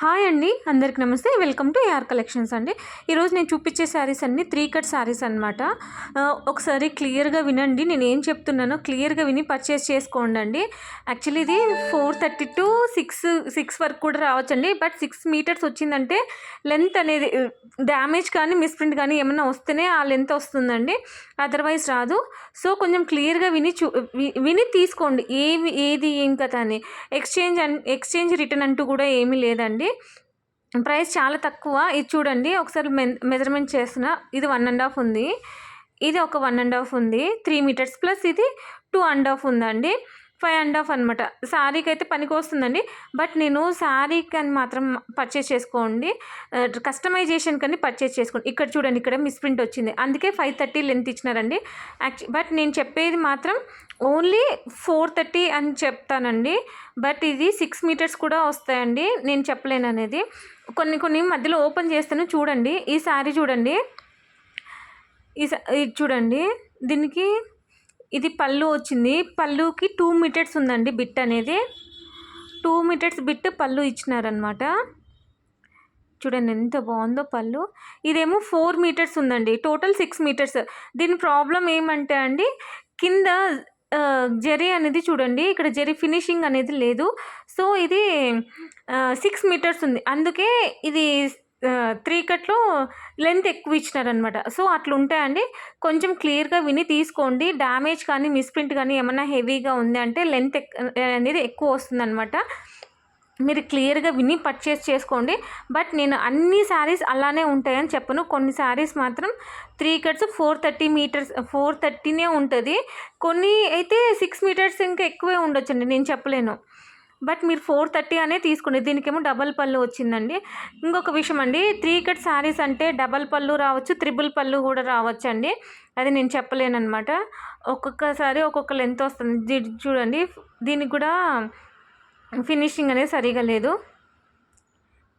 Hi అండి, అందరికి నమస్తే. వెల్కమ్ టు ఏఆర్ కలెక్షన్స్ అండి. ఈరోజు నేను చూపించే శారీస్ అన్నీ 3 కట్ శారీస్ అనమాట. ఒకసారి క్లియర్గా వినండి, నేను ఏం చెప్తున్నానో క్లియర్గా విని పర్చేస్ చేసుకోండి అండి. యాక్చువల్లీ ఇది 430 టు 6 వరకు కూడా రావచ్చండి. బట్ 6 మీటర్స్ వచ్చిందంటే లెంత్ అనేది డ్యామేజ్ కానీ మిస్ప్రింట్ కానీ ఏమైనా వస్తేనే ఆ లెంత్ వస్తుందండి, అదర్వైజ్ రాదు. సో కొంచెం క్లియర్గా విని తీసుకోండి ఏది ఏం కథ అని. ఎక్స్చేంజ్ రిటర్న్ అంటూ కూడా ఏమీ లేదండి. ప్రైస్ చాలా తక్కువ. ఇది చూడండి, ఒకసారి మెజర్మెంట్ చేస్తున్నా. ఇది 1.5 ఉంది, ఇది ఒక 1.5 ఉంది, 3 మీటర్స్ ప్లస్ ఇది 2.5 ఉందండి, 5.5 అనమాట. శారీకి అయితే పనికి వస్తుందండి. బట్ నేను శారీకి అని మాత్రం పర్చేస్ చేసుకోండి, కస్టమైజేషన్ కానీ పర్చేస్ చేసుకోండి. ఇక్కడ చూడండి, ఇక్కడ మిస్ప్రింట్ వచ్చింది, అందుకే 530 లెంత్ ఇచ్చినారండి. బట్ నేను చెప్పేది మాత్రం ఓన్లీ 430 అని చెప్తానండి. బట్ ఇది 6 మీటర్స్ కూడా వస్తాయండి, నేను చెప్పలేను అనేది. కొన్ని మధ్యలో ఓపెన్ చేస్తాను, చూడండి. ఈ శారీ చూడండి, ఇది చూడండి, దీనికి ఇది పళ్ళు వచ్చింది. పళ్ళుకి 2 మీటర్స్ ఉందండి బిట్ అనేది. 2 మీటర్స్ బిట్ పళ్ళు ఇచ్చినారనమాట. చూడండి ఎంత బాగుందో పళ్ళు. ఇదేమో 4 మీటర్స్ ఉందండి, టోటల్ 6 మీటర్స్. దీని ప్రాబ్లం ఏమంటే అండి, కింద జరీ అనేది చూడండి, ఇక్కడ జరీ ఫినిషింగ్ అనేది లేదు. సో ఇది 6 మీటర్స్ ఉంది, అందుకే ఇది 3 కట్లో లెంత్ ఎక్కువ ఇచ్చినారనమాట. సో అట్లా ఉంటాయండి, కొంచెం క్లియర్గా విని తీసుకోండి. డ్యామేజ్ కానీ మిస్ప్రింట్ కానీ ఏమన్నా హెవీగా ఉంది అంటే లెంత్ అనేది ఎక్కువ వస్తుందన్నమాట. మీరు క్లియర్గా విని పర్చేస్ చేసుకోండి. బట్ నేను అన్ని శారీస్ అలానే ఉంటాయని చెప్పను. కొన్ని శారీస్ మాత్రం 3 కట్స్ 430 మీటర్స్ 430నే ఉంటుంది. కొన్ని అయితే 6 మీటర్స్ ఇంకా ఎక్కువే ఉండొచ్చండి, నేను చెప్పలేను. బట్ మీరు 430 అనే తీసుకోండి. దీనికేమో డబల్ పళ్ళు వచ్చిందండి. ఇంకొక విషయం అండి, 3 కట్ శారీస్ అంటే డబల్ పళ్ళు రావచ్చు, త్రిబుల్ పళ్ళు కూడా రావచ్చు అండి, అది నేను చెప్పలేను అనమాట. ఒక్కొక్కసారి ఒక్కొక్క లెంత్ వస్తుంది. చూడండి, దీనికి కూడా ఫినిషింగ్ అనేది సరిగా లేదు.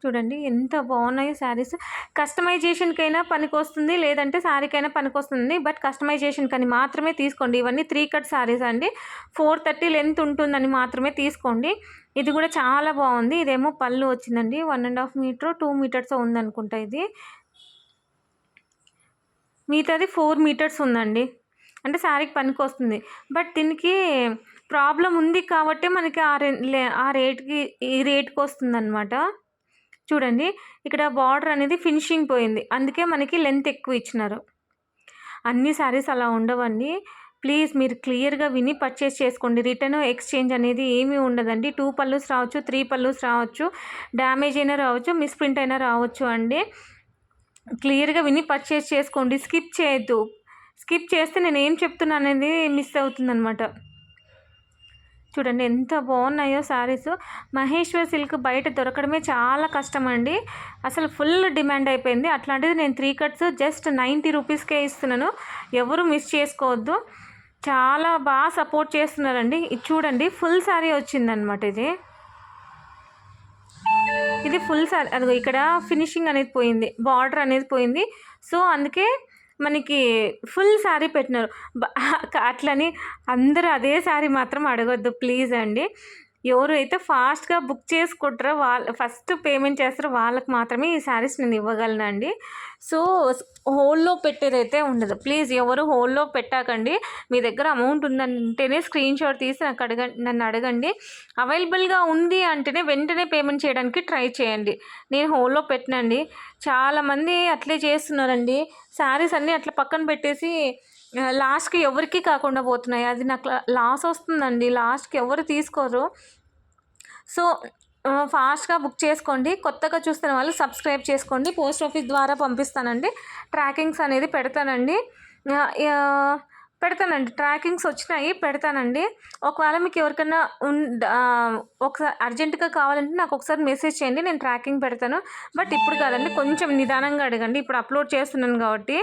చూడండి ఎంత బాగున్నాయి శారీస్. కస్టమైజేషన్కైనా పనికి వస్తుంది, లేదంటే శారీకైనా పనికి వస్తుంది. బట్ కస్టమైజేషన్ కానీ మాత్రమే తీసుకోండి. ఇవన్నీ 3 కట్ శారీస్ అండి, 430 లెంత్ ఉంటుందని మాత్రమే తీసుకోండి. ఇది కూడా చాలా బాగుంది. ఇదేమో పళ్ళు వచ్చిందండి, 1.5 మీటర్ 2 మీటర్స్ ఉందనుకుంటా. ఇది మిగతాది 4 మీటర్స్ ఉందండి, అంటే శారీకి పనికి వస్తుంది. బట్ దీనికి ప్రాబ్లం ఉంది కాబట్టి మనకి ఆ రేట్కి ఈ రేట్కి వస్తుందన్నమాట. చూడండి, ఇక్కడ బార్డర్ అనేది ఫినిషింగ్ పోయింది, అందుకే మనకి లెంత్ ఎక్కువ ఇచ్చినారు. అన్ని శారీస్ అలా ఉండవండి. ప్లీజ్ మీరు క్లియర్గా విని పర్చేస్ చేసుకోండి. రిటర్న్ ఎక్స్చేంజ్ అనేది ఏమీ ఉండదండి. 2 పళ్ళుస్ రావచ్చు, 3 పళ్ళుస్ రావచ్చు, డ్యామేజ్ అయినా రావచ్చు, మిస్ప్రింట్ అయినా రావచ్చు అండి. క్లియర్గా విని పర్చేస్ చేసుకోండి, స్కిప్ చేయొద్దు. స్కిప్ చేస్తే నేను ఏం చెప్తున్నాను అనేది మిస్ అవుతుందన్నమాట. చూడండి ఎంత బాగున్నాయో శారీస్. మహేశ్వర్ సిల్క్ బయట దొరకడమే చాలా కష్టం అండి, అసలు ఫుల్ డిమాండ్ అయిపోయింది. అట్లాంటిది నేను 3 కట్స్ జస్ట్ 90 రూపీస్కే ఇస్తున్నాను, ఎవరు మిస్ చేసుకోవద్దు. చాలా బాగా సపోర్ట్ చేస్తున్నారండి. ఇది చూడండి, ఫుల్ శారీ వచ్చిందనమాట. ఇది ఫుల్ శారీ. అదిగో ఇక్కడ ఫినిషింగ్ అనేది పోయింది, బార్డర్ అనేది పోయింది. సో అందుకే మనకి ఫుల్ శారీ పెట్టినారు. అట్లని అందరూ అదే శారీ మాత్రం అడగొద్దు ప్లీజ్ అండి. ఎవరు అయితే ఫాస్ట్గా బుక్ చేసుకుంటారో ఫస్ట్ పేమెంట్ చేస్తారో వాళ్ళకి మాత్రమే ఈ శారీస్ నేను ఇవ్వగలనండి. సో హోల్లో పెట్టేదైతే ఉండదు. ప్లీజ్ ఎవరు హోల్లో పెట్టాకండి. మీ దగ్గర అమౌంట్ ఉందంటేనే స్క్రీన్ షాట్ తీసి నన్ను అడగండి. అవైలబుల్గా ఉంది అంటేనే వెంటనే పేమెంట్ చేయడానికి ట్రై చేయండి. నేను హోల్లో పెట్టినండి, చాలామంది అట్లే చేస్తున్నారండి. శారీస్ అన్నీ అట్లా పక్కన పెట్టేసి లాస్ట్కి ఎవరికి కాకుండా పోతున్నాయి. అది నాకు లాస్ వస్తుందండి, లాస్ట్కి ఎవరు తీసుకోరు. సో ఫాస్ట్గా బుక్ చేసుకోండి. కొత్తగా చూస్తున్న వాళ్ళు సబ్స్క్రైబ్ చేసుకోండి. పోస్ట్ ఆఫీస్ ద్వారా పంపిస్తానండి, ట్రాకింగ్స్ అనేది పెడతానండి. ట్రాకింగ్స్ వచ్చినాయి, పెడతానండి. ఒకవేళ మీకు ఎవరికైనా ఒకసారి అర్జెంటుగా కావాలంటే నాకు ఒకసారి మెసేజ్ చేయండి, నేను ట్రాకింగ్ పెడతాను. బట్ ఇప్పుడు కాదండి, కొంచెం నిదానంగా అడగండి. ఇప్పుడు అప్లోడ్ చేస్తున్నాను కాబట్టి,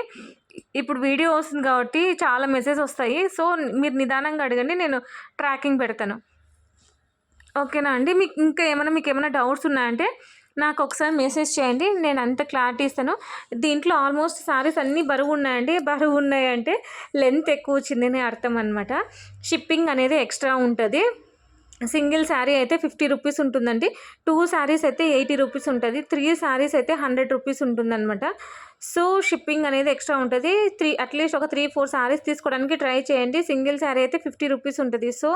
ఇప్పుడు వీడియో వస్తుంది కాబట్టి చాలా మెసేజ్ వస్తాయి. సో మీరు నిదానంగా అడగండి, నేను ట్రాకింగ్ పెడతాను. ఓకేనా అండి. మీకు ఏమైనా డౌట్స్ ఉన్నాయంటే నాకు ఒకసారి మెసేజ్ చేయండి, నేను అంత క్లారిటీ ఇస్తాను. దీంట్లో ఆల్మోస్ట్ శారీస్ అన్నీ బరువు ఉన్నాయండి. బరువు ఉన్నాయంటే లెంత్ ఎక్కువ వచ్చిందని అర్థం అనమాట. షిప్పింగ్ అనేది ఎక్స్ట్రా ఉంటుంది. సింగిల్ శారీ అయితే 50 రూపీస్ ఉంటుందండి. 2 శారీస్ అయితే 80 రూపీస్ ఉంటుంది. 3 శారీస్ అయితే 100 రూపీస్ ఉంటుందన్నమాట. సో షిప్పింగ్ అనేది ఎక్స్ట్రా ఉంటుంది. అట్లీస్ట్ ఒక 3-4 శారీస్ తీసుకోవడానికి ట్రై చేయండి. సింగిల్ శారీ అయితే 50 రూపీస్ ఉంటుంది. సో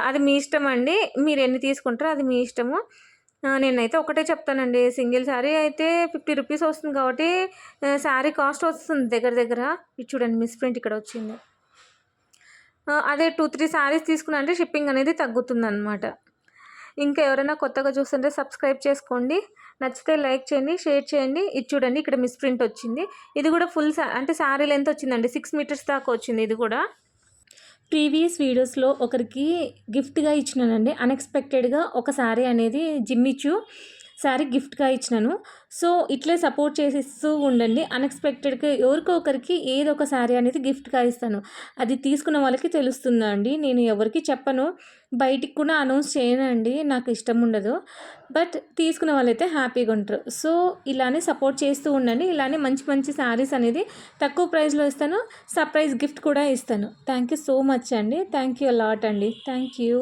అది మీ ఇష్టం అండి. మీరు ఎన్ని తీసుకుంటారో అది మీ ఇష్టము. నేనైతే ఒకటే చెప్తానండి, సింగిల్ శారీ అయితే 50 రూపీస్ వస్తుంది కాబట్టి శారీ కాస్ట్ వస్తుంది దగ్గర. ఇది చూడండి మిస్ ప్రింట్ ఇక్కడ వచ్చింది. అదే 2-3 శారీస్ తీసుకున్నా అంటే షిప్పింగ్ అనేది తగ్గుతుందన్నమాట. ఇంకా ఎవరైనా కొత్తగా చూస్తుంటే సబ్స్క్రైబ్ చేసుకోండి. నచ్చితే లైక్ చేయండి, షేర్ చేయండి. ఇది చూడండి ఇక్కడ మిస్ ప్రింట్ వచ్చింది. ఇది కూడా ఫుల్ అంటే శారీ లెంత్ వచ్చిందండి, 6 మీటర్స్ దాకా వచ్చింది ఇది కూడా. ప్రీవియస్ వీడియోస్లో ఒకరికి గిఫ్ట్గా ఇచ్చినానండి. అన్ఎక్స్పెక్టెడ్గా ఒక శారీ అనేది జిమ్మిచ్చు శారీ గిఫ్ట్గా ఇచ్చినాను. సో ఇట్లే సపోర్ట్ చేసిస్తూ ఉండండి. అన్ఎక్స్పెక్టెడ్గా ఎవరికో ఒకరికి ఏదో ఒక శారీ అనేది గిఫ్ట్గా ఇస్తాను. అది తీసుకున్న వాళ్ళకి తెలుస్తుందండి. నేను ఎవరికి చెప్పను, బయటికి కూడా అనౌన్స్ చేయనండి, నాకు ఇష్టం ఉండదు. బట్ తీసుకున్న వాళ్ళైతే హ్యాపీగా ఉంటారు. సో ఇలానే సపోర్ట్ చేస్తూ ఉండండి. ఇలానే మంచి మంచి శారీస్ అనేది తక్కువ ప్రైస్లో ఇస్తాను. సర్ప్రైజ్ గిఫ్ట్ కూడా ఇస్తాను. థ్యాంక్ యూ సో మచ్ అండి. థ్యాంక్ యూ అలాట్ అండి. Thank you.